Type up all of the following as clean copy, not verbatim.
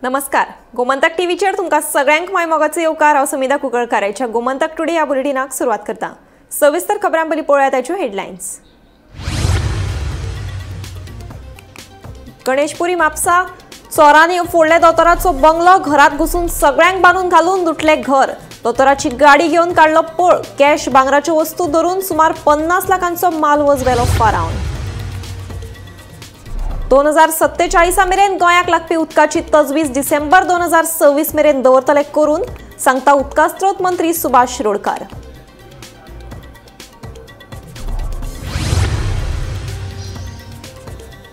नमस्कार. गोमंतक टीव्हीचेर तुमकां सगळ्यांक माय मोगाचो येवकार. हांव समिधा कुंकळकाराच्या गोमंतक टुडे ह्या बुलेटिनाक सुरवात करता. सविस्तर खबरां पयलीं पळोवया ताच्यो हेडलायन्स. गणेशपुरी म्हापसा चोरांनी फोडले दोतोराचो बंगलो. घरात घुसून सगळ्यांक बांदून घालून लुटले घर. दोतोराची गाडी घेवन काडलो पळ. कॅश भांगराच्यो वस्तू धरून सुमार 50 लाखांचो मालवज व्हेलो फारावन. 2047 मेरेन गोंयाक लागपी उदकाची तजवीज डिसेंबर 2026 मेरेन दवरतले करून सांगता उदका स्त्रोत मंत्री सुभाष शिरोडकार.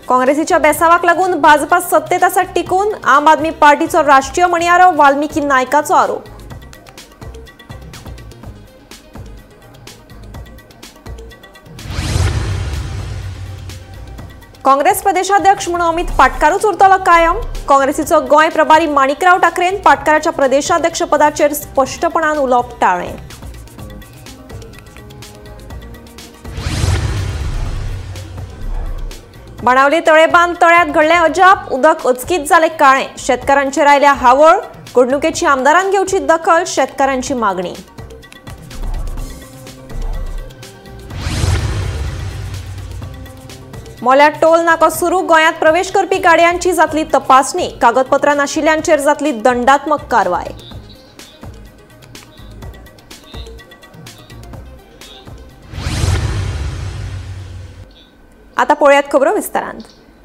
काँग्रेसीच्या बेसावाक लागून भाजपा सत्तेत आसा टिकून. आम आदमी पार्टीचो राष्ट्रीय मणियारो वाल्मिकी नायकाचो आरोप. काँग्रेस प्रदेशाध्यक्ष म्हणून अमित पाटकारूच उरतलो कायम. काँग्रेसीचो गोंय प्रभारी माणिकराव ठाकरेन पाटकाराच्या प्रदेशाध्यक्ष पदाचेर स्पष्टपणान उलोवप टाळ्ळें. बाणावले तळेबांद तळ्यात घडलें अजाप. उदक अचकीत जालें काळें. शेतकारांचेर आयल्या हावळ. घडणुकेची आमदारान घेवची दखल. शेतकारांची मागणी. मोल्या टोल नाको सुरू. गोंयांत प्रवेश करपी गाडयांची जातली तपासणी. कागदपत्रां नाशिल्ल्यांचेर जातली दंडात्मक कारवाय. आता पळयात खबरो विस्तारांत.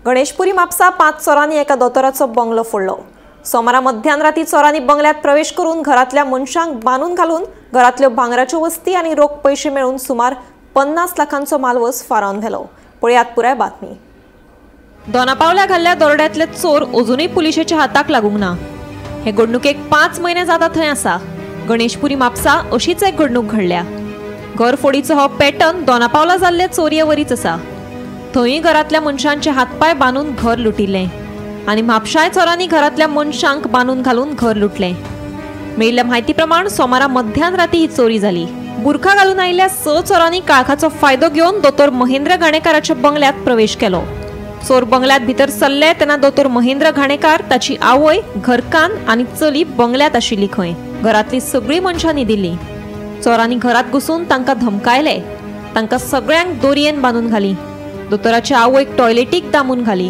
गणेशपुरी म्हापसा 5 चोरांनी एका दोतोराचो बंगलो फोडलो. सोमारा मध्यान राती चोरांनी बंगल्यात प्रवेश करून घरातल्या मनशांक बांदून घालून घरातल्यो भांगराच्यो वस्ती आनी रोख पयशे मेळून सुमार 50 लाखांचो मालवज फारावन व्हेलो. पळयात पुराय बातमी. दोनापावल्या घाल्ल्या दरोड्यांतले चोर अजूनही पुलिशेच्या हाताक लागूंक ना. हे घडणुकेक 5 महिने जाता थंय आसा. गणेशपुरी म्हापसा अशीच एक घडणूक घडल्या. घर फोडीचो हो पॅटर्न दोनापावला जाल्ले चोरये वरीच आसा. थंय घरातल्या मनशांचे हातपाय बांदून घर लुटिल्लें आनी म्हापशाय चोरांनी घरातल्या मनशांक बांदून घालून घर लुटलें. मेळिल्ल्या म्हायती प्रमाण सोमारा मध्यान राती ही चोरी जाली. बुरखा घालून आयिल्ल्या 6 चोरांनी काळखाचो फायदो घेवन दोतोर महेंद्र घाणेकाराच्या बंगल्यात प्रवेश केलो. चोर बंगल्यात भितर सरले तेन्ना दोतोर महेंद्र घाणेकार, ताची आवय, घरकान्न आनी चली बंगल्यात आशिल्ली खंय. घरातली सगळीं मनशां न्हिदिल्ली. चोरांनी घरात घुसून तांकां धमकायले. तांकां सगळ्यांक दोरयेन बांदून घाली. दोतोराच्या आवयक टॉयलेटीक दामून घाली.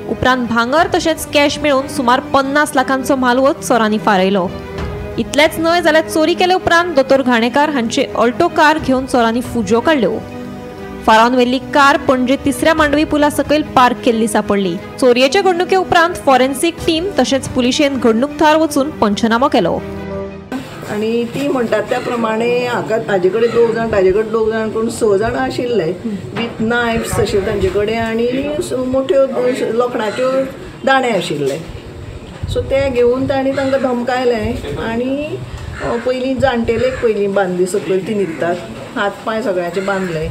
उपरांत भांगर तशेंच कॅश मेळून सुमार 50 लाखांचो मालवज चोरांनी फारयलो. इतलेंच न्हय जाल्यार चोरी केले उपरांत दोतोर घाणेकार हांचे ऑल्टो कार घेवन चोरांनी फुजो काडल्यो. फारावन व्हेल्ली कार पणजे 3ऱ्या मांडवी पुला सकयल पार्क केल्ली सापडली. चोरयेचे घडणुके उपरांत फॉरेन्सिक टीम तशेंच पुलिशेन घडणूक थळार वचून पंचनामो केलो. आणि ती म्हणटात त्या प्रमाणे हाका ताजे कडेन 2 जाण, ताजे कडेन 2 जाण करून 6 जाण आशिल्ले विथ नायफ्स तशें तांचे कडेन आनी मोठ्यो लोखणाच्यो दाणे आशिल्ले. सो ते घेवन तांणी तांकां धमकायलें आनी पयलीं जाणटेलेक पयलीं बांदली सकयल ती न्हिदतात. हात पांय सगळ्यांचे बांदले.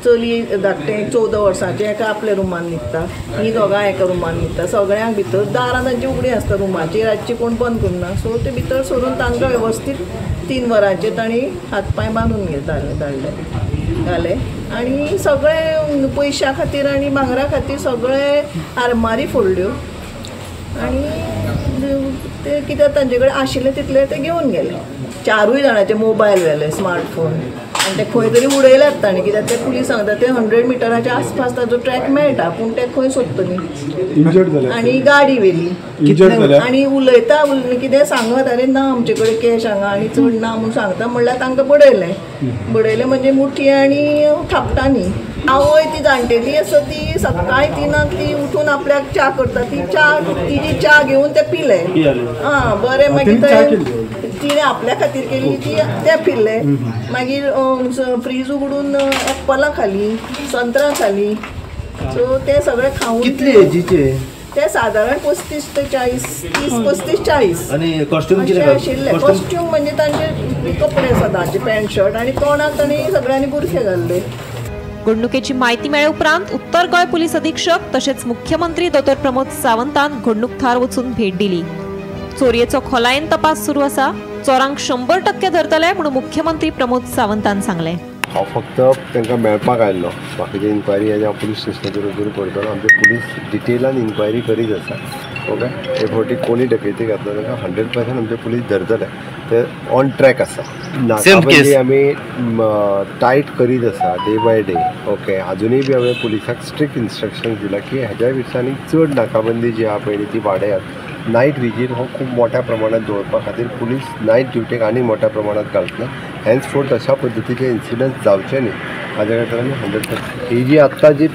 चली धाकटें 14 वर्सांचें एका आपल्या रुमान न्हिदता. हीं दोगां एका रुमान न्हिदता. सगळ्यांक भितर दारां तांची उगडीं आसता रुमाची. रातची कोण बंद करना. सो ते भितर सरून तांकां वेवस्थीत 3 वरांचेर तांणी हात पांय बांदून घाले आनी सगळे पयशां खातीर आनी भांगरा खातीर सगळे आरमारी फोडल्यो आनी ते कितें तांचे कडेन आशिल्लें तितलें ते घेवन गेले. 4 जाणांचे मोबायल व्हेले, स्मार्टफोन आनी ते खंय तरी उडयल्यात तांणी. कित्याक ते पुलीस सांगता ते 100 मिटराच्या आसपास ताजो ट्रॅक मेळटा पूण ते खंय सोदतली. आनी गाडी व्हेली आनी उलयता कितें सांगत अरे ना आमचे कडेन कॅश हांगा आनी चड ना म्हूण सांगता. म्हणल्यार तांकां बडयलें म्हणजे मुठी आनी थापटांनी. आवय ती जाणटेली आसा ती सकाळीं 3 ती उठून आपल्याक च्या करता. तिची च्या घेवन ते पिले. बरें मागीर तिणें आपल्या खातीर केली ती ते पिल्ले. मागीर फ्रीज उगडून एप्पलां खाली, संत्रां खाली. सो ते सगळे खावन कितले एजीचे ते सादारण 35 ते 40, 30-35, 40 आशिल्ले. कॉस्ट्यूम म्हणजे तांचे कपडे सदांचे पॅन्ट शर्ट आनी तोंडाक तांणी सगळ्यांनी बुरखे घाल्ले. घडणुकेची माहिती मेळ्ळे उपरांत उत्तर गोंय पुलीस अधीक्षक तशेंच मुख्यमंत्री दोतोर प्रमोद सावंतान घडणूक थळार वचून भेट दिली. चोरयेचो खोलायेन तपास सुरू आसा. चोरांक 100% धरतले म्हणून मुख्यमंत्री प्रमोद सावंतान सांगलें. हांव फक्त तांकां मेळपाक आयल्लो. बाकीची इन्क्वायरी हेज्या पुलीस स्टेशनाचेर रुजू करतना आमचे पुलीस डिटेलान इन्क्वायरी करीत आसा. ओके हे फावटी कोणी डकैती घातलो ताका 100% आमचे पुलीस धरतले ते ऑन ट्रॅक आसा नाकाबंदी आमी टायट करीत आसा डे बाय डे ओके अजुनूय बी हांवें पुलिसाक स्ट्रिक्ट इन्स्ट्रक्शन दिला की हेज्या दिसांनी चड नाकाबंदी जी आहा पळय ती वाडयात नायट विजील हो खूब मोठ्या प्रमाणात दवरपा खातीर पुलीस नायट ड्युटीक आनी मोठ्या प्रमाणात घालतले हॅन्सफोर्थ अशा पद्दतीचे इन्सिडंट जावचे न्ही हाज्या खातीर आमी 100% ही जी आत्तां जी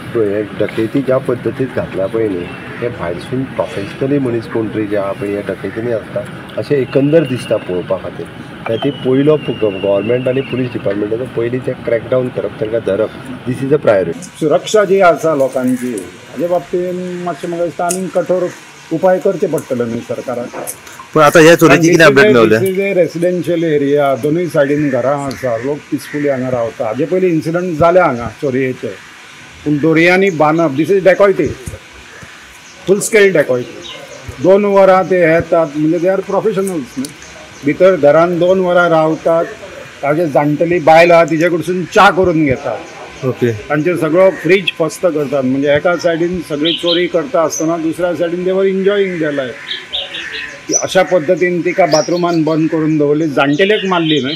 डकैती ज्या पद्दतीत घातल्या पळय न्ही हे भायरसून प्रोफेशनली मनीस कोण तरी जे आहा पळय हे डकैतींनी आसता अशें एकंदर दिसता पळोवपा खातीर ती पयलो गव्हर्मेंट आनी पुलीस डिपार्टमेंटाचो पयलीं ते क्रॅकडावन करप तांकां धरप दीस इज अ प्रायोरिटी सुरक्षा जी आसा लोकांची हाजे बाबतींत मातशें म्हाका दिसता आनीक कठोर उपाय करचे पडटले न्ही सरकाराक पण आता ह्या चोरीची कितें अपडेट मेळ्ळ्या रेसिडेन्शियल एरिया दोनूय सायडीन घरां आसा लोक पिसफुली हांगा रावता हाजे पयलीं इन्सिडंट जाल्या हांगा चोरयेचे पूण दोरयांनी बांदप दीस इज डेकॉयटी फूल स्केल डेकॉयटी 2 वरां ते येतात म्हणजे दे आर प्रोफेशनल्स न्ही भितर घरान 2 वरां रावतात ताजे जाणटेली बायल आहा तिचे कडसून च्या करून घेतात ओके तांचे सगळो फ्रीज फस्त करतात म्हणजे एका सायडीन सगळी चोरी करता आसतना दुसऱ्या सायडीन दे वर एन्जॉयींग देयर लायफ अशा पद्दतीन तिका बाथरुमान बंद करून दवरली जाणटेलेक मारली न्हय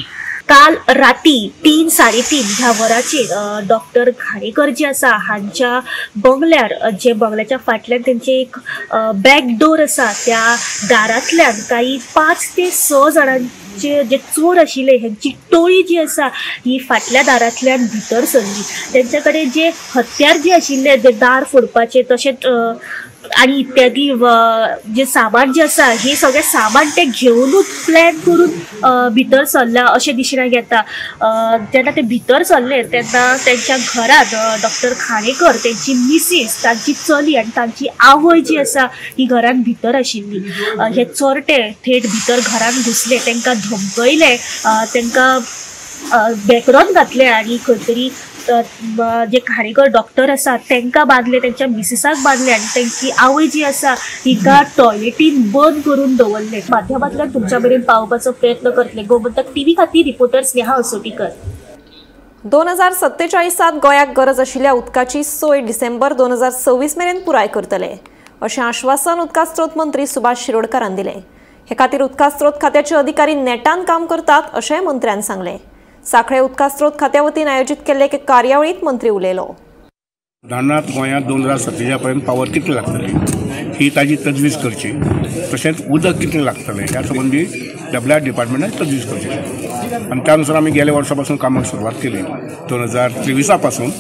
काल राती 3-3:30 ह्या वराचेर डॉक्टर घाणेकर जे आसा हांच्या बंगल्यार जे बंगल्याच्या फाटल्यान तेंचे एक बॅक डोर आसा त्या दारांतल्यान काही 5 ते 6 जाणांचे जे चोर आशिल्ले हेंची टोळी जी आसा ही फाटल्या दारांतल्यान भितर सरली तेंचे कडेन जे हत्यार जे आशिल्ले जे दार फोडपाचे तशेंच आणि इत्यादी जे सामान जे आसा हे सगळें सामान ते घेवनूच प्लॅन करून भितर सरला अशें दिसण्यात येता जेन्ना ते भितर सरले तेन्ना तेंच्या घरांत डॉक्टर घाणेकर तेंची मिसीस तांची चली आनी तांची आवय जी आसा ही घरान भितर आशिल्ली हे चोरटे थेट भितर घरान घुसले तांकां धमकयले तांकां बेकरोन घातले आनी खंय तरी जे घाणेकर डॉक्टर आसा तांकां बांदले तेंच्या मिसेसाक बांदले आनी तांची आवय जी आसा हिका टॉयलेटीन बंद करून दवरले माध्यमांतल्यान तुमच्या मेरेन पावपाचो प्रयत्न करतले गोमंतक टीव्ही खातीर रिपोर्टर स्नेहा असोटीकर 2047 गोंयाक गरज आशिल्ल्या उदकाची सोय डिसेंबर 2026 मेरेन पुराय करतले अशें आश्वासन उदका स्त्रोत मंत्री सुभाष शिरोडकारान दिलें हे खातीर उदका स्त्रोत खात्याचे अधिकारी नेटान काम करतात अशेंय मंत्र्यान सांगलें सांखळे उदका स्त्रोत खात्या वतीन आयोजीत केल्ले एके कार्यावळीत मंत्री उलयलो उदाहरणार्थ गोंयांत 2047 पर्यंत पावर कितले लागतले ही ताजी तजवीज करची तशेंच उदक कितलें लागतलें ह्या संबंदी डब्ल्यूआर डिपार्टमेंटान तजवीज करची आनी त्यानुसार आमी गेल्या वर्सा पासून कामाक सुरवात केली 2023 पासून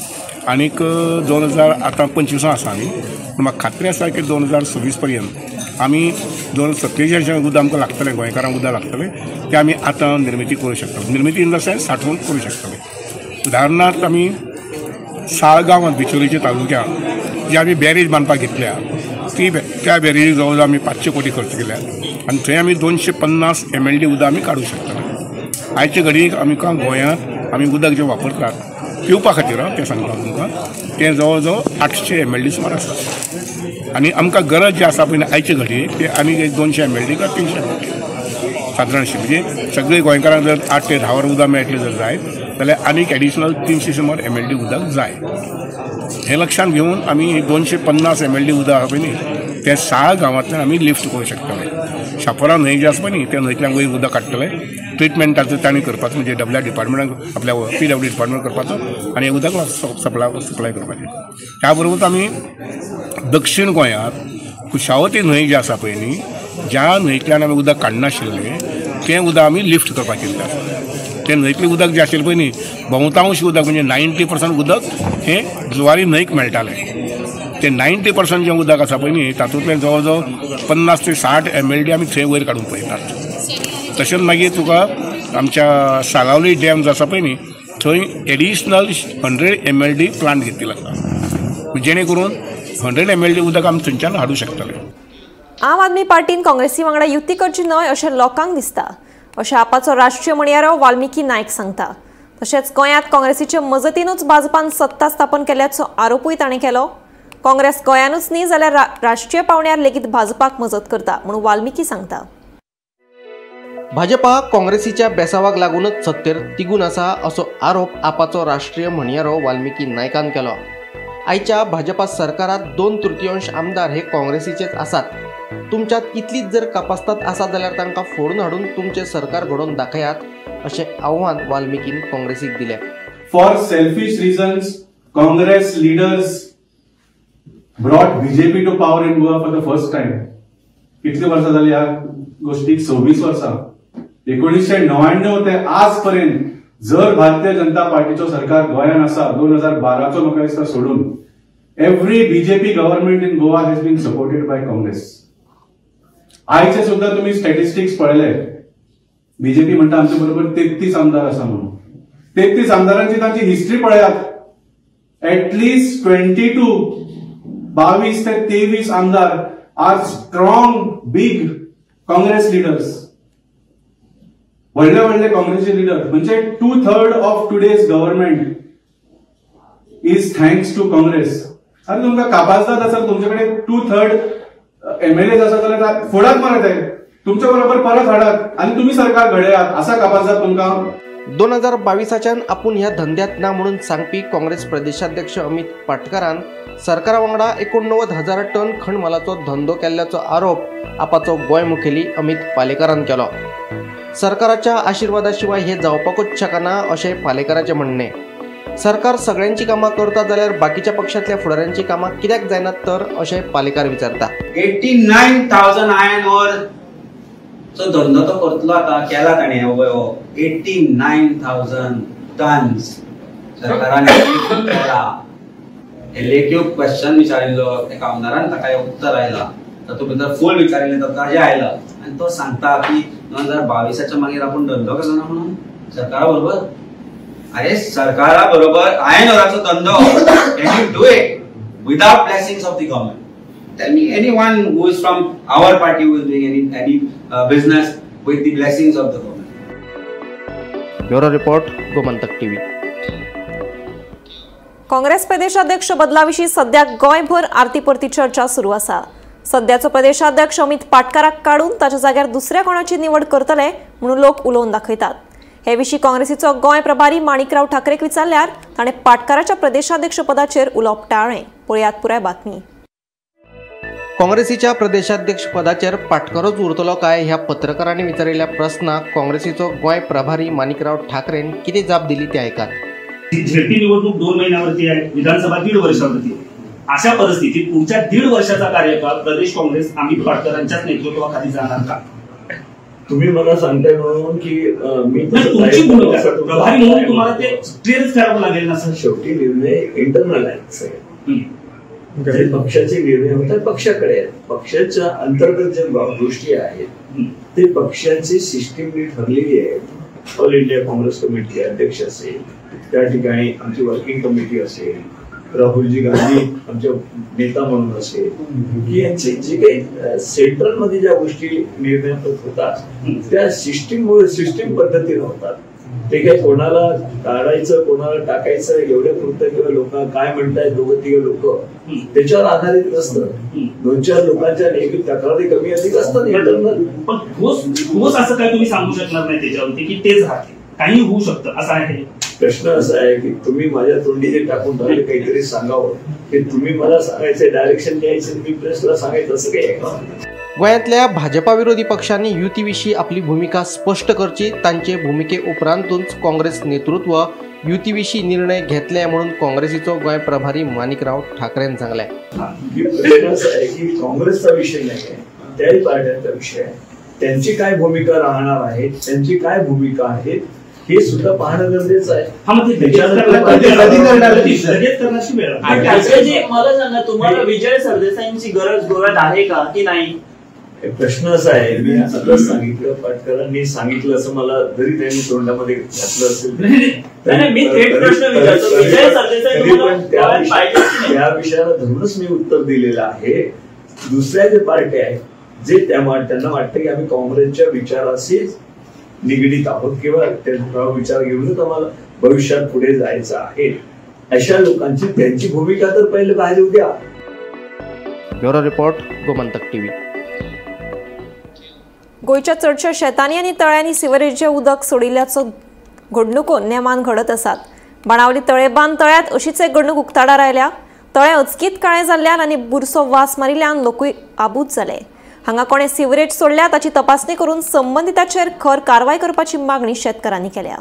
आनीक 2025 आसा आमी म्हाका खात्री आसा की 2026 पर्यंत आमी 2047 जें उदक आमकां लागतलें गोंयकारांक उदक लागतलें तें आमी आतां निर्मिती करूं शकतले निर्मिती इन द सेन्स साठोवन करूं शकतले उदाहरणार्थ आमी साळगांवांत बिचोलीच्या तालुक्यांत जी आमी बॅरेज बांदपाक घेतल्या त्या बॅरेजीक जवळ आमी 500 कोटी खर्च केल्या आनी थंय आमी 250 MLD उदक आमी काडूं शकतले आयचे घडीक आमकां गोंयांत आमी उदक जें वापरतात पिवपा खातीर तें सांगता तुमकां तें जवळ जवळ 800 MLD सुमार आसा आनी आमकां गरज जी आसा पळय आयचे घडीक ते आनी 200 MLD काय 300 MLD सादारण अशी म्हणजे सगळे गोंयकारांक जर 8 ते 10 वर उदक मेळटलें जर जायत जाल्यार आनीक एडिशनल 300 सुमार MLD उदक जाय हे लक्षांत घेवन आमी 250 MLD उदक आसा पळय न्ही तें 6 गांवांतल्यान आमी लिफ्ट करूं शकतले शापोरा न्हंय जी आसा पळय न्ही त्या न्हंयतल्यान वयर उदक काडटले ट्रिटमेंटाचो तांणी करपाचो म्हणजे डब्ल्यूआर डिपार्टमेंटाक आपल्या PWD डिपार्टमेंट करपाचो आनी हे उदक सप्लाय करपाचें त्या बरोबरच आमी दक्षिण गोंयांत कुशावती न्हंय जी आसा पळय न्ही ज्या न्हंयतल्यान आमी उदक काडनाशिल्लें तें उदक आमी लिफ्ट करपाक केल्लें आसा तें न्हंयतलें उदक जें आशिल्लें पळय न्ही बहुतांश उदक म्हणजे 90% उदक हें जुवारी न्हंयक मेळटालें तें 90% जें उदक आसा पळय न्ही तातूंतलें जवळ जवळ 50 ते 60 MLD आमी थंय वयर काडून पळयतात तशेंच मागीर तुका आमच्या सागावली डॅम जो आसा पळय न्ही थंय एडिशनल 100 MLD प्लांट घेतिल्लो आसा जेणे करून 100 MLD उदक आमी थंयच्यान हाडूं शकतले आम आदमी पार्टीन काँग्रेसी वांगडा युती करची न्हय अशें लोकांक दिसता अशें आपाचो राष्ट्रीय म्हणयारो वाल्मिकी नायक सांगता तशेंच गोंयांत काँग्रेसीचे मजतीनूच भाजपान सत्ता स्थापन केल्याचो आरोपूय ताणें केलो काँग्रेस गोंयानूच न्ही जाल्यार राष्ट्रीय पावंड्यार लेगीत भाजपाक मजत करता म्हणून वाल्मिकी सांगता भाजपा काँग्रेसीच्या बेसावाक लागूनच सत्तेर तिगून आसा असो आरोप आपाचो राष्ट्रीय म्हणयारो वाल्मिकी नायकान केलो आयच्या भाजपा सरकारात 2/3 आमदार हे काँग्रेसीचेच आसात तुमच्यात इतलीच जर कापासतात आसा जाल्यार तांकां फोडून हाडून तुमचें सरकार घडोवन दाखयात अशें आव्हान वाल्मिकीन काँग्रेसीक दिलें. For selfish reasons, Congress leaders brought BJP to power in Goa for the first time. कितली वर्सां जाली ह्या गोष्टीक? 26 वर्सां. 1999 ते आजपर्यंत जर भारतीय जनता पार्टीचो सरकार गोंयान आसा 2012चो म्हाका दिसता सोडून, every BJP government in Goa has been supported by Congress. आयचे सुद्धा तुम्ही स्टॅटिस्टिक्स पळयले, बीजेपी म्हणटा आमच्या बरोबर 33 आमदार आसा म्हणून. 33 आमदारांची तांची हिस्ट्री पळयात. ऍटलिस्ट 22 ते 23 आमदार are strong big Congress leaders, व्हडले व्हडले काँग्रेसचे लिडर. म्हणजे 2/3 of today's government is thanks to Congress. आणि तुमका कापासदार आसा, तुमच्याकडे 2/3 MLAs आसा जाल्यार फोडात मरत आहे, तुमच्या बरोबर परत हाडात आणि तुम्ही सरकार घडयात. असा कापासदार तुमका 2022च्यान आपूण ह्या धंद्यात ना म्हणून सांगपी काँग्रेस प्रदेशाध्यक्ष अमित पाटकरान सरकारा वांगडा 89,000 टन खणमालाचो धंदो केल्ल्याचो आरोप आपाचो गोंय मुखेली अमित पालेकरान केलो. सरकाराच्या आशिर्वादा शिवाय हे जावपाकूच शकना अशें पालेकराचें म्हणणें. सरकार सगळ्यांची कामां करता जाल्यार बाकीच्या पक्षांतल्या फुडाऱ्यांची कामां कित्याक जायनात तर अशें पालेकार विचारता. 89,000 आयर्न ओरचो धंदो तो करतलो आतां, केला ताणें 89,000 टन्स सरकारान केला. लेखीव क्वेश्चन विचारिल्लो एका आमदारान, ताका उत्तर आयला, तातूंत भितर फूल विचारिल्लें ताजें आयलां आनी तो सांगता की 2022च्या मागीर आपूण धंदो करना म्हणून सरकारा बरोबर. अरे सरकारा बरोबर आयर्न ओराचो धंदो, can you do it without blessings of the government? Tell me anyone who is from our party who is doing any business with the blessings of the government. Bureau report, Gomantak TV. Congress प्रदेशाध्यक्ष बदलाविशीं सध्या गोंयभर आरती परती चर्चा सुरू आसा. सध्याचो प्रदेशाध्यक्ष अमित पाटकाराक काडून ताच्या जाग्यार दुसऱ्या कोणाची निवड करतले म्हणून लोक उलोवन दाखयतात. हे विशीं काँग्रेसीचो गोंय प्रभारी माणिकराव ठाकरेक विचारल्यार ताणें पाटकाराच्या प्रदेशाध्यक्ष पदाचेर उलोवप टाळ्ळें. पळयात पुराय बातमी. काँग्रेसीच्या प्रदेशाध्यक्ष पदाचेर पाटकारूच उरतलो काय ह्या पत्रकारांनी विचारिल्ल्या प्रस्नाक काँग्रेसीचो गोंय प्रभारी माणिकराव ठाकरेन कितें जाप दिली ते ऐकात. झेडपी निवडणूक 2 महिन्यावरती आहे, विधानसभा 1.5 वर्षावरती. अशा परिस्थितीत पुढच्या 1.5 वर्षाचा कार्यकाळ प्रदेश काँग्रेस अमित पाटकरांच्याच नेतृत्वाखाली जाणार का? तुम्ही मला सांगताय म्हणून की मी तुमची भूमिका प्रभारी म्हणून तुम्हाला ते क्लिअरच करावं लागेल ना सर. शेवटी निर्णय इंटरनल आहे. जे पक्षाचे निर्णय होतात पक्षाकडे आहेत. पक्षाच्या अंतर्गत ज्या गोष्टी आहेत ते पक्षाची सिस्टीम ठरलेली आहे. ऑल इंडिया काँग्रेस कमिटी अध्यक्ष असेल, त्या ठिकाणी आमची वर्किंग कमिटी असेल, राहुलजी गांधी आमच्या नेता म्हणून असेल, की यांची जी काही सेंट्रल मध्ये ज्या गोष्टी निर्णय होतात त्या सिस्टीम पद्धतीने होतात. ते काही कोणाला काढायचं कोणाला टाकायचं एवढ्या पुरतं किंवा लोक काय म्हणतायत 2-3 लोक त्याच्यावर आधारित नसतं. 2-4 लोकांच्या नेहमी तक्रारी कमी अधिक असतात. पण ठोस असं काय तुम्ही सांगू शकणार नाही त्याच्यावरती की तेच राहते, काही होऊ शकतं असं आहे? प्रश्न असा आहे की तुम्ही माझ्या तोंडी जे टाकून राहिले काहीतरी सांगावं, ते तुम्ही मला सांगायचं डायरेक्शन द्यायचं, मी प्रेसला सांगायचं, असं काही आहे का? गोंयांतल्या भाजपा विरोधी पक्षांनी युतीविशीं आपली भूमिका स्पष्ट करची. तांचे भूमिके उपरांतूच काँग्रेस नेतृत्व युतीविशीं निर्णय घेतले म्हणून काँग्रेसीचो गोंय प्रभारी माणिकराव ठाकरेन सांगले. की काँग्रेसचा विषय नाही आहे, त्याही पार्ट्यांचा विषय आहे. त्यांची काय भूमिका राहणार आहे, त्यांची काय भूमिका आहे हे सुद्धा पाहणं गरजेचं आहे. मला सांगा, तुम्हाला विजय सरदेसाईंची गरज गोव्यात आहे का की नाही? प्रश्न असा आहे, मी आताच सांगितलं, पाटकरांनी सांगितलं असं मला जरी त्यांनी तोंडामध्ये घातलं असेल त्या विषयाला धरूनच मी उत्तर दिलेलं आहे. दुसऱ्या जे पार्ट्या आहेत जे त्यांना वाटतं की आम्ही काँग्रेसच्या विचाराशी निगडीत आहोत किंवा त्यांचा विचार घेऊनच आम्हाला भविष्यात पुढे जायचं आहे, अशा लोकांची त्यांची भूमिका तर पहिले बाहेर येऊ द्या. Bureau report, Gomantak TV. गोयच्या चडशा शेतांनी आनी तळ्यांनी सिवरेजचे उदक सोडिल्ल्याचो घडणुको नेमान घडत आसात. बाणावली तळेबांद तळ्यात अशीच एक घडणूक उक्ताडार आयल्या. तळें अचकीत काळें जाल्ल्यान आनी बुरसो वास मारिल्ल्यान लोकूय आबूज जाले. हांगा कोणे सिवरेज सोडल्या ताची तपासणी करून संबंधिताचेर खर कारवाय करपाची मागणी शेतकारांनी केल्या.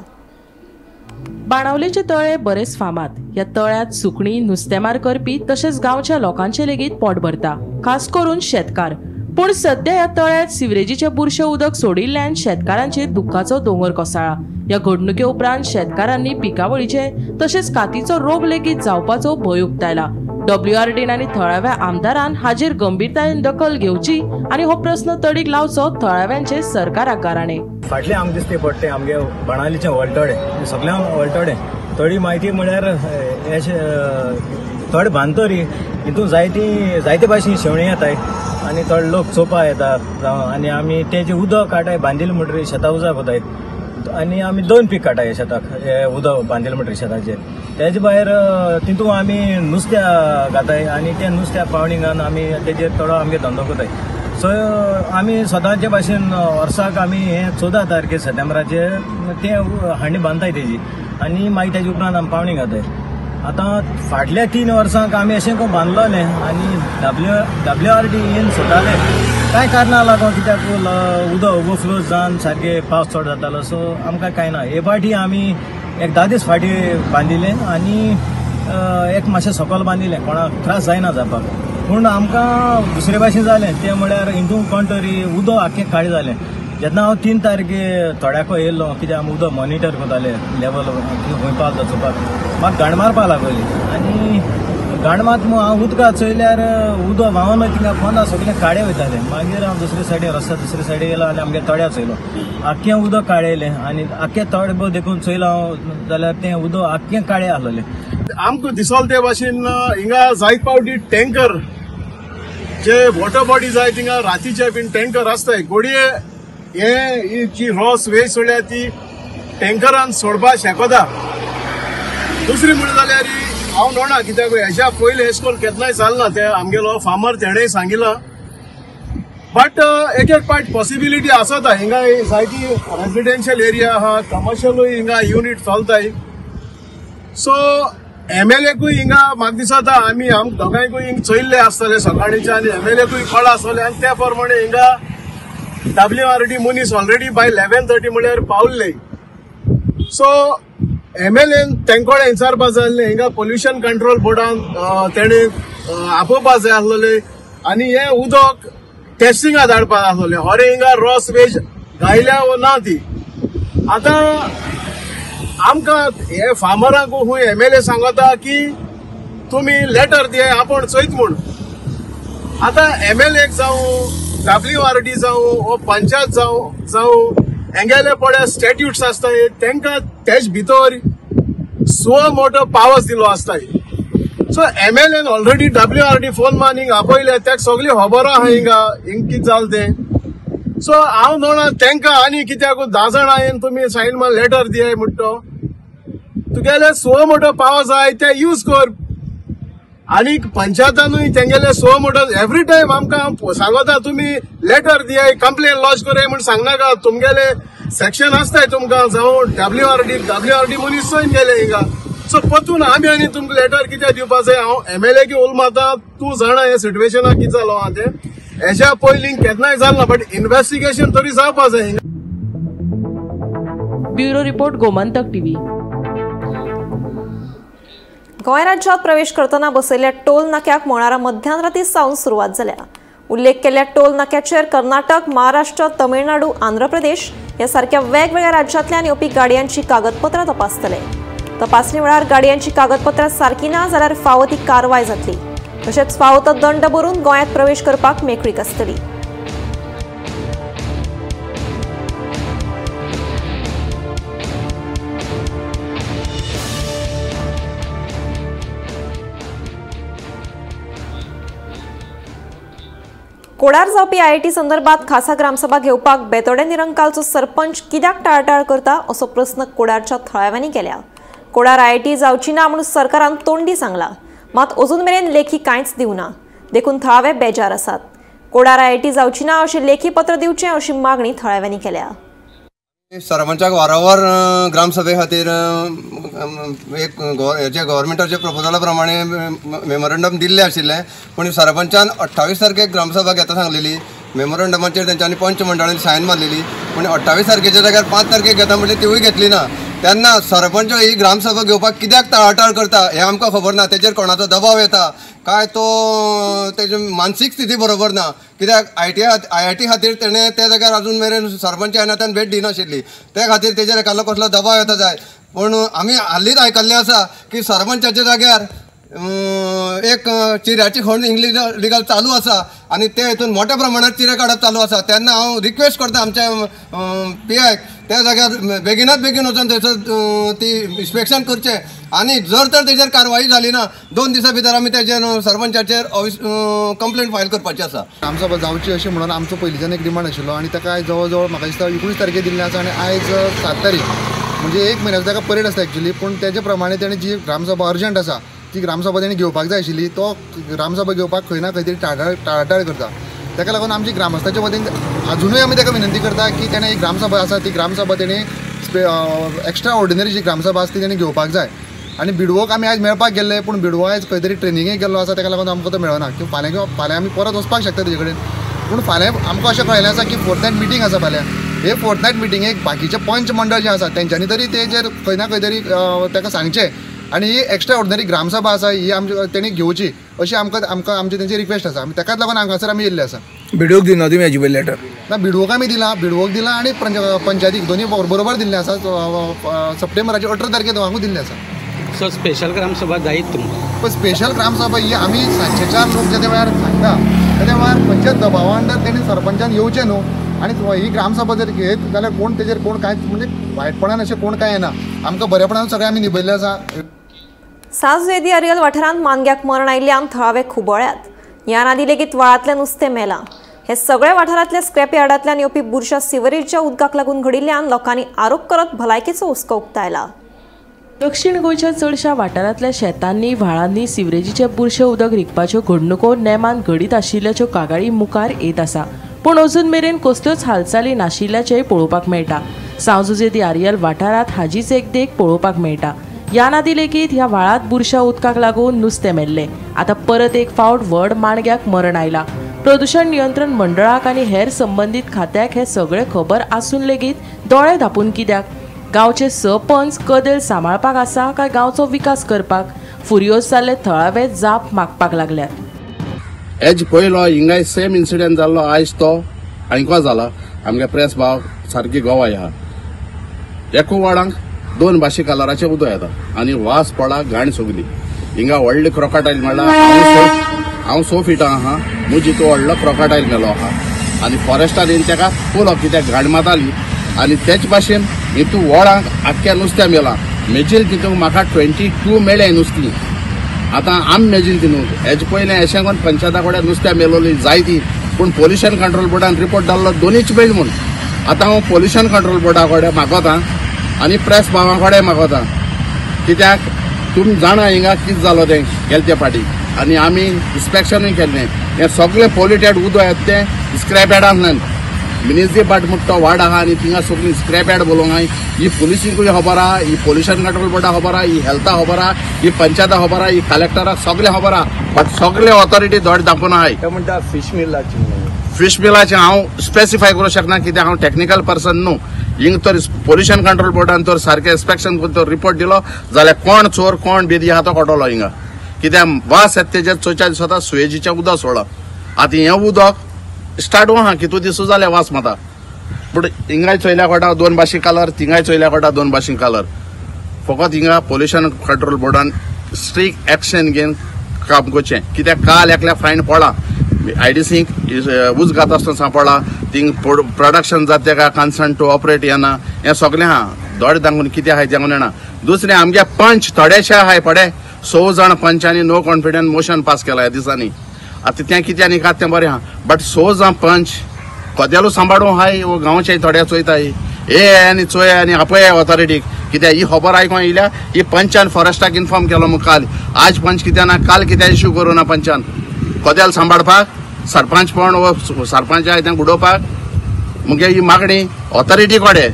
बाणावलेचे तळे बरेच फामाद. ह्या तळ्यात सुकणी, नुस्तेमार करपी तसेच गावच्या लोकांचे लेगीत पोट भरता, खास करून शेतकार. पण सध्या ह्या तळ्यात सिवरेजीचे बुरशे उदक सोडिल्ल्यान शेतकारांचेर दुख्खाचो दोंगर कोसळ्ळा. ह्या घडणुके उपरांत शेतकारांनी पिकावळीचे तसेच कातीचो रोग लेगीत जावपाचो भंय उक्तायला. WRDन आनी थळाव्या आमदारान हाजेर गंभीरतायेन दखल घेवची आनी हो प्रस्न तडीक लावचो थळाव्यांचे सरकाराक गाराणे. फाटले आमकां दिसते पडटे आमगे बाणावलेचे वळटडे सगळ्यांक वळटडे थोडी म्हायती म्हळ्यार थोडे बांदतरी हितून जायते भाशेन शेवणी येताय आनी थोडे लोक चोपा येतात आनी आमी तेजे उदक काटाय बांदिल्ले म्हणटरी शेतां उजाक वताय आनी आमी 2 पीक काटाय शेताक हे उदक बांदिल्ले म्हणटरी शेताचेर. तेजे भायर तितून आमी नुस्त्या घाताय आनी त्या नुस्त्या पावणिंगान आमी तेजेर थोडो आमगे धंदो करताय. सो आमी सदांचे भाशेन वर्साक आमी हे 14 तारखे सप्टेंबराचे ते हांडी बांदताय तेजी आनी मागीर तेजे उपरांत आमी पावणी घाताय. आतां फाटल्या 3 वर्सांक आमी अशें करून बांदलोलें आनी WRD येवन सोदताले कांय कारणां लागून कित्याक उदक ओवरफ्लो जावन सारके पावस चड जातालो. सो आमकां कांय ना. हे फाटी आमी एक 10 दीस फाटी बांदिल्ले आनी एक मातशें सकयल बांदिल्लें कोणाक त्रास जायना जावपाक. पूण आमकां दुसरे भाशेन जालें तें म्हळ्यार हितून कोण तरी उदक आख्खें काळें जालें. जेन्ना हांव 3 तारखे थोड्याको येयल्लो कित्याक आमी उदक मॉनिटर करताले लेवल खंय पावता चोवपाक म्हाका गांड मारपा लागली आनी गांड मात हांव उदकांत चोयल्यार उदक व्हांवन थिंगा फोंदा सगळें काळें वयतालें. मागीर हांव दुसरे सायडीन रस्त्या दुसरे सायडीन गेलो आनी आमगे तळ्या चोयलो आख्खें उदक काळेलें आनी आख्खें तळे देखून चोयलो हांव जाल्यार तें उदक आख्खें काळें आहलोलें. आमकां दिसोल ते भाशेन हिंगा जायत पावटी टँकर जे वॉटर बॉडी जाय थिंगा रातीचे बीन टँकर आसताय घोडये हे जी रॉस वेस्ट सोडल्या ती टँकरान सोडपा शेकोता. दुसरी म्हणून जाल्यार हांव नोना कित्याक हेच्या पयलीं एश कोन्न केन्नाय जालना ते आमगेलो फार्मर तेणेय सांगिल्लो. बट एक पार्ट पॉसिबिलिटी आसता हिंगा जायती रेजिडेन्शियल एरिया आहा कमर्शियलूय हिंगा युनिट चलताय. सो MLAकूय हिंगा म्हाका दिसता आमी दोगांयकूय हिंग चोयल्ले आसतले सकाळीचे आनी MLAकूय कळ्ळा आसतले आनी त्या प्रमाणे हिंगा WRD मनीस ऑलरेडी बाय 11:30 म्हळ्यार पावल्ले. सो MLAन तेंकोडे विचारपा जाय आसलें हिंगा पोल्युशन कंट्रोल बोर्डान तेणे आपोवपा जाय आसलें आनी हे उदक टेस्टिंगा धाडपा आसलें होरे हिंगा रॉस वेज गायल्या वो ना ती. आतां आमकां हे फार्मरांक खूंय MLA सांगता की तुमी लेटर दिय आपण चोयत म्हूण. आतां MLAक जावं WRD जावं वो पंचायत जावं हेंगेले पळय स्टॅट्यूट्स आसताय तेंकां तेज भितर सो मोठो पावर्स दिलो आसताय. सो MLAन ऑलरेडी WRD फोन मान हिंग आपयले तेका सगळी खबर आहा हिंगा कितें जालें तें. सो हांव नोना तेंकां आनी कित्याक 10 जाणां येवन तुमी सायन मान लेटर दिय म्हणटो तुगेले सो मोठो पावर जाय ते यूज कर. आनी पंचायतानूय तेंगेले सो मोठो एवरी टायम आमकां सांगता तुमी लेटर दिय कंप्लेन लॉज करय म्हूण सांगनाका. तुमगेले सेक्शन आसताय तुमकां जावं WRD मनीस चोयन गेले हिंगा. सो पतून आमी आनी तुमकां लेटर कित्याक दिवपा जाय. हांव MLA की उल मारता तूं जाणा हे सिट्युएशनाक कितें जालो आहा तें. हेच्या पयलीं केन्नाय जालना बट इन्व्हेस्टिगेशन तरी जावपा जाय हिंगा. Bureau report Gomantak TV. Goa राज्यांत प्रवेश करतना बसयल्ल्या टोल नाक्याक मंगळारा मध्यानराती सावन सुरवात जाल्या. उल्लेख केल्ल्या टोल नाक्याचेर कर्नाटक, महाराष्ट्र, तमिळनाडू, आंध्र प्रदेश ह्या सारख्या वेगवेगळ्या राज्यांतल्यान येवपी गाडयांची कागदपत्रां तपासतले. तपासणी वेळार गाडयांची कागदपत्रां सारकी ना जाल्यार फावो ती कारवाय जातली. तशेंच फावो तो दंड भरून गोंयांत प्रवेश करपाक मेकळीक आसतली. कोडार जावपी IIT संदर्भात खासा ग्रामसभा घेवपाक बेतोडे निरंकालचो सरपंच कित्याक टाळटाळ करता असो प्रस्न कोडारच्या थळाव्यांनी केल्या. कोडार IIT जावची ना म्हणून सरकारान तोंडी सांगला, मात अजून मेरेन लेखी कांयच दिवना. देखून थळावे बेजार आसात. कोडार IIT जावची ना अशें लेखी पत्र दिवचें अशी मागणी थळाव्यांनी केल्या. सरपंचाक वारंवार ग्रामसभे खातीर एक गव्हर्मेंटाच्या प्रपोजला प्रमाणे मेमोरंडम दिल्ले आशिल्ले, पूण सरपंचान 28 तारखेक ग्रामसभा घेता सांगलेली. मेमोरंडमाचेर तेंच्यांनी पंच मंडळांनी सायन मारलेली, पूण 28 तारखेच्या जाग्यार 5 तारखेक घेता म्हणजे तिवूय घेतली ना. तेन्ना सरपंच ही ग्रामसभा घेवपाक कित्याक टाळाटाळ करता हें आमकां खबर ना. तेजेर कोणाचो दबाव येता काय तो तेजी मानसीक स्थिती बरोबर ना. कित्याक IIT खातीर तेणें त्या जाग्यार अजून मेरेन सरपंच येना भेट दिनाशिल्ली, त्या खातीर तेजेर एकालो कसलो दबाव येता जाय. पूण आमी हालींच आयकल्लें आसा की सरपंचाच्या जाग्यार एक चिऱ्याची खण इंग्लीश लिगल चालू आसा आनी ते हितून मोठ्या प्रमाणात चिरे काडप चालू आसा. तेन्ना हांव रिक्वेस्ट करता आमच्या PIक त्या जाग्यार बेगिनात बेगीन वचून थंयसर ती इन्स्पेक्शन करचें आनी जर तर तेजेर कारवाई जाली ना 2 दिसां भितर आमी तेजेर सरपंचाचेर कंप्लेंट फायल करपाची आसा. ग्रामसभा जावची अशी म्हणून आमचो पयलींच्यान एक डिमांड आशिल्लो आनी ताका आयज जवळ जवळ म्हाका दिसता 19 तारखेर दिल्लें आसा आनी आयज 7 तारीख म्हणजे 1 म्हयन्याचो ताका परेड आसता एक्चुली. पूण तेजे प्रमाणे तेणें जी ग्रामसभा अर्जंट आसा ती ग्रामसभा तेणी घेवपाक जाय आशिल्ली, तो ग्रामसभा घेवपाक खंय ना खंय तरी टाळाटाळ करता. ताका लागून आमची ग्रामस्थांच्या वतीन अजुनूय आमी ताका विनंती करता की तेणें एक ग्रामसभा आसा ती ग्रामसभा तेणी एक्स्ट्रा ऑर्डिनरी जी ग्रामसभा आसा ती तेणी घेवपाक जाय. आनी बिडवोक आमी आयज मेळपाक गेल्ले पूण बिडवो आयज खंय तरी ट्रेनिंगेक गेल्लो आसा, ताका लागून आमकां तो मेळना. की फाल्यां आमी परत वचपाक शकता तेजे कडेन. पूण फाल्यां आमकां अशें कळयलें आसा की फोर्थनायट मिटींग आसा फाल्यां. हे फोर्थनायट मिटींगेक बाकीचे पंच मंडळ जे आसा तेंच्यांनी तरी तेजेर खंय ना खंय तरी ताका सांगचें आनी ही एक्स्ट्रा ऑर्डिनरी ग्रामसभा आसा ही आमची तेणी घेवची अशी आमकां आमची तेंची रिक्वेस्ट आसा. ताकाच लागून हांगासर आमी येयल्ले आसा. बिडवोक दिना तुमी हेजे पयलीं लेटर? ना, बिडवोक आमी दिला, बिडवोक दिला आनी पंचायतीक दोनी बरोबर दिल्लें आसा. सप्टेंबराचे 18 तारखेर दोगांकूय दिल्लें आसा. सो स्पेशल ग्रामसभा जायत तुमकां? पण स्पेशल ग्रामसभा ही आमी 704 लोक जे वेळार सांगता त्या वेळार खंयच्याच दबावा अंडर तेणी सरपंचान येवचें न्हू. आनी ही ग्रामसभा जर घेत जाल्यार कोण तेजेर कोण कांय म्हणजे वायटपणान अशें कोण कांय येना. आमकां बरेपणान सगळें आमी निभयल्लें आसा. साज वेदी अरियल वाठारांत मानग्याक मरण आयिल्ल्यान थळावे खुबळ्यात. ह्या नादी लेगीत व्हाळांतलें नुस्तें मेलां. हे सगळे वाठारांतल्या स्क्रॅप यार्डांतल्यान येवपी बुरशा सिवरेजच्या उदकाक लागून घडिल्ल्यान लोकांनी आरोप करत भलायकेचो हुस्को उक्तायला. दक्षिण गोंयच्या चडशा वाठारांतल्या शेतांनी व्हाळांनी सिवरेजीचे बुरशे उदक रिकपाच्यो घडणुको नेमान घडीत आशिल्ल्याच्यो कागाळी मुखार येत आसा. पूण अजून मेरेन कसल्योच हालचाली नाशिल्ल्याचेय पळोवपाक मेळटा. सांजुजेदी आरियल वाठारांत हाजीच एक देख पळोवपाक मेळटा. ह्या नादी लेगीत ह्या व्हाळांत बुरशा उदकाक लागून नुस्तें मेल्लें. आतां परत एक फावट व्हड माणग्याक मरण आयलां. प्रदूषण नियंत्रण मंडळाक आनी हेर संबंदीत खात्याक हे सगळे खबर आसून लेगीत दोळे धांपून कित्याक? गांवचे सरपंच कदेल सांबाळपाक आसा काय गांवचो विकास करपाक? फुरियोज जाल्ले थळावे जाप मागपाक लागल्यात. हेज पयलो हिंगाय सेम इन्सिडेंट जाल्लो आयज तो आनीको जाला. आमगे प्रेस भाव सारकी गोवाय आहा. एकू वाडांक 2 भाशे कलराचे उदक येता आनी वास पडा घाण सगली. हिंगा व्हडले क्रोकोडायल म्हणल्यार हांव 100 फिटां आहा, मुजी तो व्हडलो क्रोकोडायल मेलो आहा आनी फॉरेस्टान येवन ताका पळोवलो कित्याक घाण माताली. आनी तेच भाशेन हितू वळांक आख्या नुस्त्या मेलां. मेजील तितूंक म्हाका 22 मेळ्ळे नुस्तीं. आतां आमी मेजील तितूंक हेजे पयलें अशें करून पंचायता कडेन नुस्त्या मेलोली जायती पूण पोल्युशन कंट्रोल बोर्डान रिपोर्ट धाडलो 2च मेळ म्हूण. आतां हांव पोल्युशन कंट्रोल बोर्डा कडेन मागोतां आनी प्रेस भावां कडेन मागोतां कित्याक तुमी जाणा हिंगा कितें जालो तें गेले ते फाटीं आनी आमी इन्स्पेक्शनूय केल्लें. हें सगळें पोल्युटेड उदक येता तें स्क्रॅप यार्डांतल्यान. म्युनिसिपाल्टी म्हणटा तो वार्ड आहा आनी थिंगा सगळीं स्क्रॅप यार्ड बोलोवंक हाय. ही पुलिसीकूय खबर आहा, ही पोल्युशन कंट्रोल बोर्डा खबर आहा, ही हेल्था खबर आहा, ही पंचायता खबर आहा, ही कलेक्टराक सगळें खबर आहा. बट सगळे ऑथॉरिटी दोड दाखोवन आहाय. ते म्हणटा फिश मिलाचें हांव स्पेसिफाय करूंक शकना कित्याक हांव टेक्निकल पर्सन न्हू. हिंग तर पोल्युशन कंट्रोल बोर्डान तर सारकें इन्स्पेक्शन करून तो रिपोर्ट दिलो जाल्यार कोण चोर कोण बेदी आहा तो कळटलो हिंगा. कित्याक वास येता तेजे चोच्या दिसा सुयेजीचें उदक सोडला. आतां हें उदक स्टार्ट आहा कितू दिसू जाल्यार वास माता. पूण हिंगाय चोयल्या कोटा 2 भाशे कलर, थिंगाय चोयल्या कोटा 2 भाशे कलर. फकत हिंगा पोल्युशन कंट्रोल बोर्डान स्ट्रिक्ट एक्शन घेवन काम करचें. कित्याक काल एकल्या फायन पडला IDCक उज घात आसतना सांपडला. थिंग प्रोडक्शन जाता तेका कन्सर्न टू ऑपरेट येना. हें सगळें आहा दोड दांगून कितें आहाय तें येना. दुसरें आमगे पंच थोडेशे आहाय पडे 100 जाण पंचांनी नो कॉन्फिडन्स मोशन पास केला ह्या दिसांनी. आतां तें कितें आनी कात तें बरें आहा. बट 100 जाण पंच कदेलो सांबाळूं हाय वो गांवचे थोड्या चोयताय हे आनी चोय आनी आपय ऑथॉरिटीक. कित्याक ही खबर आयकून येयल्या ही पंचान फॉरेस्टाक इन्फॉर्म केलो मग काल. आज पंच कित्याक ना काल कित्याक इश्यू करूं ना पंचान कदेल सांबाळपाक सरपंच पण वो सरपंच आहाय तें उडोवपाक. मुगे ही मागणी ऑथॉरिटी कडेन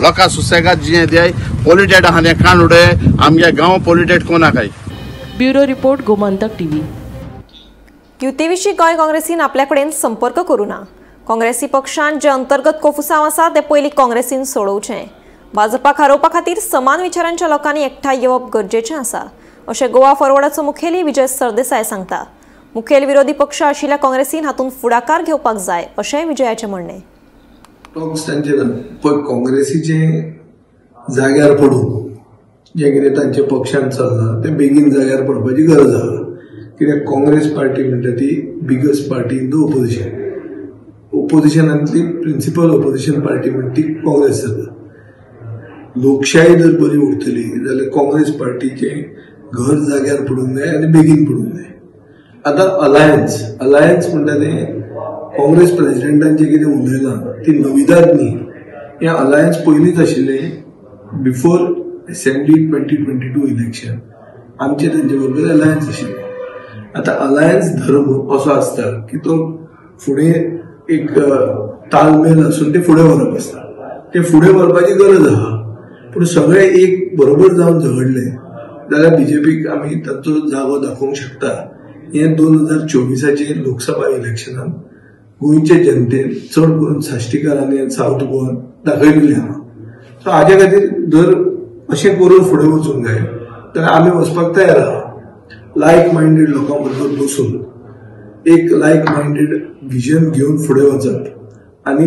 लोकां सुसेगाद जें दिय पोल्युटेड आहा तें काण उडय आमगे गांव पोल्युटेड कोनाकाय. Bureau report Gomantak TV. युतीविशीं गोंय काँग्रेसीन आपल्या कडेन संपर्क करूं ना. काँग्रेसी पक्षान जे अंतर्गत कोफुसांव आसा ते पयलीं काँग्रेसीन सोडोवचें. भाजपाक हारोवपा खातीर समान विचारांच्या लोकांनी एकठांय येवप गरजेचें आसा अशें गोवा फॉरवर्डाचो मुखेली विजय सरदेसाय सांगता. मुखेल विरोधी पक्ष आशिल्ल्या काँग्रेसीन हातूंत फुडाकार घेवपाक जाय अशेंय विजयाचें म्हणणें. टॉक्स तांचे पळय काँग्रेसीचे जाग्यार पडून जे कितें तांच्या पक्षान चल्लां तें बेगीन जाग्यार पडपाची गरज आसा. कित्याक काँग्रेस पार्टी म्हणटा ती biggest party in the opposition. ओपोजिशनांतली प्रिंसिपल ओपोजिशन पार्टी म्हणटा ती काँग्रेस जाता. लोकशाही जर बरी उरतली जाल्यार काँग्रेस पार्टीचें घर जाग्यार पडूंक जाय आनी बेगीन पडूंक जाय. आतां अलायन्स म्हणटा तें काँग्रेस प्रेसिडेंटान जें कितें उलयलां ती नविदाद न्ही. हें अलायन्स पयलींच आशिल्लें बिफोर असेंब्ली 2022 इलेक्शन. आमचे तांचे बरोबर अलायन्स आशिल्लें. आतां अलायन्स धर्म असो आसता की तो फुडें एक तालमेल आसून ते फुडें व्हरप आसता. ते फुडें व्हरपाची गरज आसा. पूण सगळे एक बरोबर जावन झगडले जाल्यार बीजेपीक आमी ताचो जागो दाखोवंक शकता. हें 2024 लोकसभा इलेक्शनान गोंयचे जनतेन चड करून साश्टीकारांनी सावथ गोवान दाखयलेलें आहा. सो हाजे खातीर जर अशें करून फुडें वचूंक जाय जाल्यार आमी वचपाक तयार आहा. लायक मायंडेड लोकां बरोबर बसून एक लायक मायंडेड विजन घेवन फुडें वचप आनी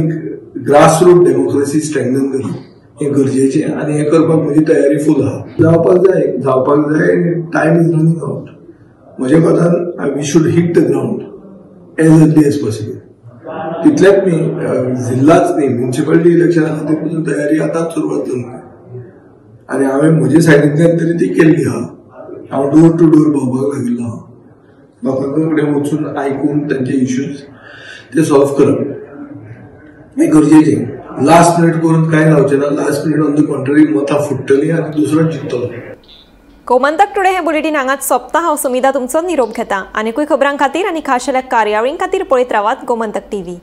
ग्रासरूट डेमोक्रेसी स्ट्रेंथन करप हें गरजेचें आनी हें करपाक म्हजी तयारी फूल आहा. जावपाक जाय आनी टायम इज रनिंग आउट. म्हज्या कोतान we should hit the ground as early as possible. तितलेंच न्ही जिल्लाच न्ही म्युनिसिपालिटी इलेक्शना खातीर पसून तयारी आतांच सुरवात जाली आनी हांवें म्हजे सायडींतल्यान तरी ती केल्ली आहा. हांव डोर टू डोर भोंवपाक लागिल्लो आहा. लोकां कडेन वचून आयकून तांचे इश्यूज ते सॉल्व करप हें गरजेचें. लास्ट मिनीट करून कांय जावचें ना. Last minute on the contrary मतां फुट्टलीं आनी दुसरोच जिखतलो. गोमंतक टुडे हें बुलेटीन हांगाच सोंपता. हांव सुमिता तुमचो निरोप घेता. आनीकूय खबरां खातीर आनी खाशेल्या कार्यावळीं खातीर पळयत रावात गोमंतक TV.